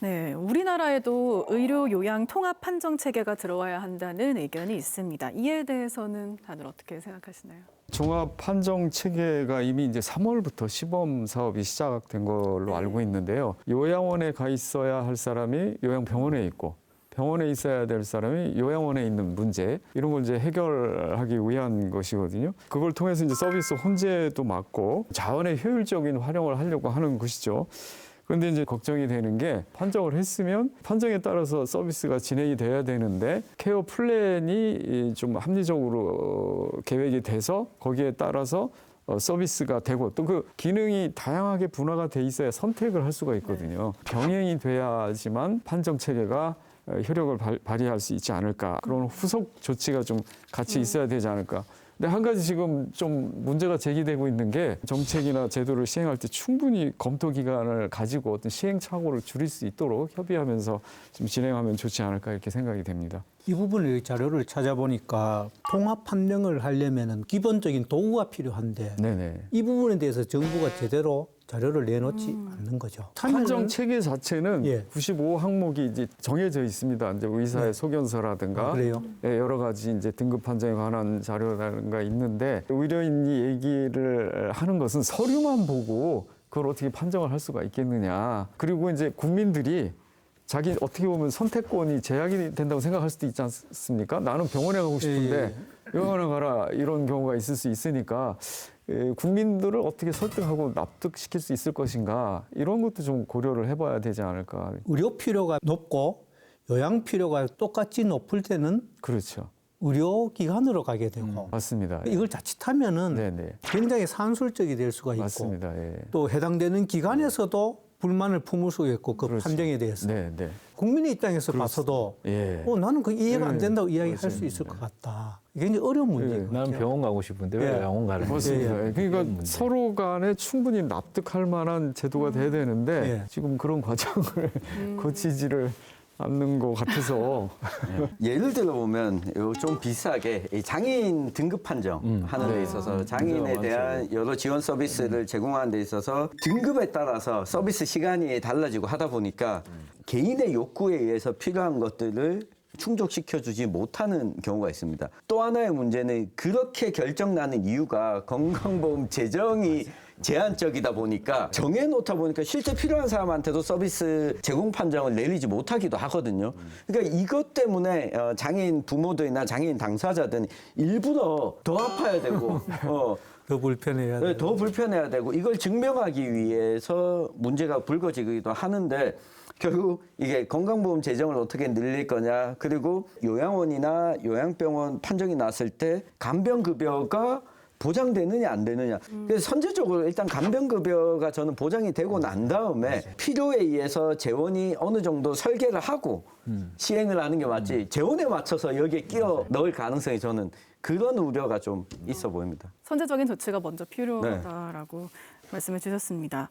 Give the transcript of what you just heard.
네, 우리나라에도 의료 요양 통합 판정 체계가 들어와야 한다는 의견이 있습니다. 이에 대해서는 다들 어떻게 생각하시나요? 종합 판정 체계가 이미 이제 3월부터 시범 사업이 시작된 걸로 알고 있는데요. 요양원에 가 있어야 할 사람이 요양병원에 있고 병원에 있어야 될 사람이 요양원에 있는 문제 이런 걸 이제 해결하기 위한 것이거든요. 그걸 통해서 이제 서비스 혼재도 막고 자원의 효율적인 활용을 하려고 하는 것이죠. 그런데 이제 걱정이 되는 게 판정을 했으면 판정에 따라서 서비스가 진행이 돼야 되는데 케어 플랜이 좀 합리적으로 계획이 돼서 거기에 따라서 서비스가 되고 또 그 기능이 다양하게 분화가 돼 있어야 선택을 할 수가 있거든요. 병행이 돼야지만 판정 체계가 효력을 발휘할 수 있지 않을까. 그런 후속 조치가 좀 같이 있어야 되지 않을까. 근데 한 가지 지금 좀 문제가 제기되고 있는 게 정책이나 제도를 시행할 때 충분히 검토 기간을 가지고 어떤 시행착오를 줄일 수 있도록 협의하면서 좀 진행하면 좋지 않을까 이렇게 생각이 됩니다. 이 부분의 자료를 찾아보니까 통합 판정을 하려면은 기본적인 도구가 필요한데 네네. 이 부분에 대해서 정부가 제대로 자료를 내놓지 않는 거죠. 판정 체계 자체는 예. 95항목이 이제 정해져 있습니다. 이제 의사의 네. 소견서라든가 그래요? 예, 여러 가지 이제 등급 판정에 관한 자료라든가 있는데 의료인이 얘기를 하는 것은 서류만 보고 그걸 어떻게 판정을 할 수가 있겠느냐. 그리고 이제 국민들이 자기 어떻게 보면 선택권이 제약이 된다고 생각할 수도 있지 않습니까? 나는 병원에 가고 싶은데 병원에 가라 이런 경우가 있을 수 있으니까 국민들을 어떻게 설득하고 납득시킬 수 있을 것인가 이런 것도 좀 고려를 해봐야 되지 않을까. 의료 필요가 높고 요양 필요가 똑같이 높을 때는 그렇죠. 의료기관으로 가게 되고 맞습니다. 이걸 자칫하면은 네네. 굉장히 산술적이 될 수가 있고 맞습니다. 예. 또 해당되는 기관에서도 불만을 품을 수가 있고 그 그렇죠. 판정에 대해서 네네. 국민의 입장에서 봐서도 예. 나는 그 이해가 안 네. 된다고 이야기할 맞아요. 수 있을 것 같다. 이게 굉장히 어려운 문제거든요. 나는 병원 가고 싶은데 왜 예. 병원 가는 거지? 맞습니다. 예. 그러니까 문제. 서로 간에 충분히 납득할 만한 제도가 돼야 되는데 예. 지금 그런 과정을 거치지를 않는 것 같아서 예를 들어 보면 좀 비슷하게 이 장애인 등급 판정 하는 데 있어서 장애인에 문제가 대한 여러 지원 서비스를 제공하는 데 있어서 등급에 따라서 서비스 시간이 달라지고 하다 보니까 개인의 욕구에 의해서 필요한 것들을 충족시켜주지 못하는 경우가 있습니다. 또 하나의 문제는 그렇게 결정나는 이유가 건강보험 재정이 제한적이다 보니까 정해놓다 보니까 실제 필요한 사람한테도 서비스 제공 판정을 내리지 못하기도 하거든요. 그러니까 이것 때문에 장애인 부모들이나 장애인 당사자들은 일부러 더 아파야 되고 더 불편해야 돼. 더 불편해야 되고 이걸 증명하기 위해서 문제가 불거지기도 하는데 결국 이게 건강보험 재정을 어떻게 늘릴 거냐 그리고 요양원이나 요양병원 판정이 났을 때 간병급여가 보장되느냐 안 되느냐. 그래서 선제적으로 일단 간병급여가 저는 보장이 되고 난 다음에 필요에 의해서 재원이 어느 정도 설계를 하고 시행을 하는 게 맞지 재원에 맞춰서 여기에 끼워 넣을 가능성이 저는 그런 우려가 좀 있어 보입니다. 선제적인 조치가 먼저 필요하다라고 말씀해 주셨습니다.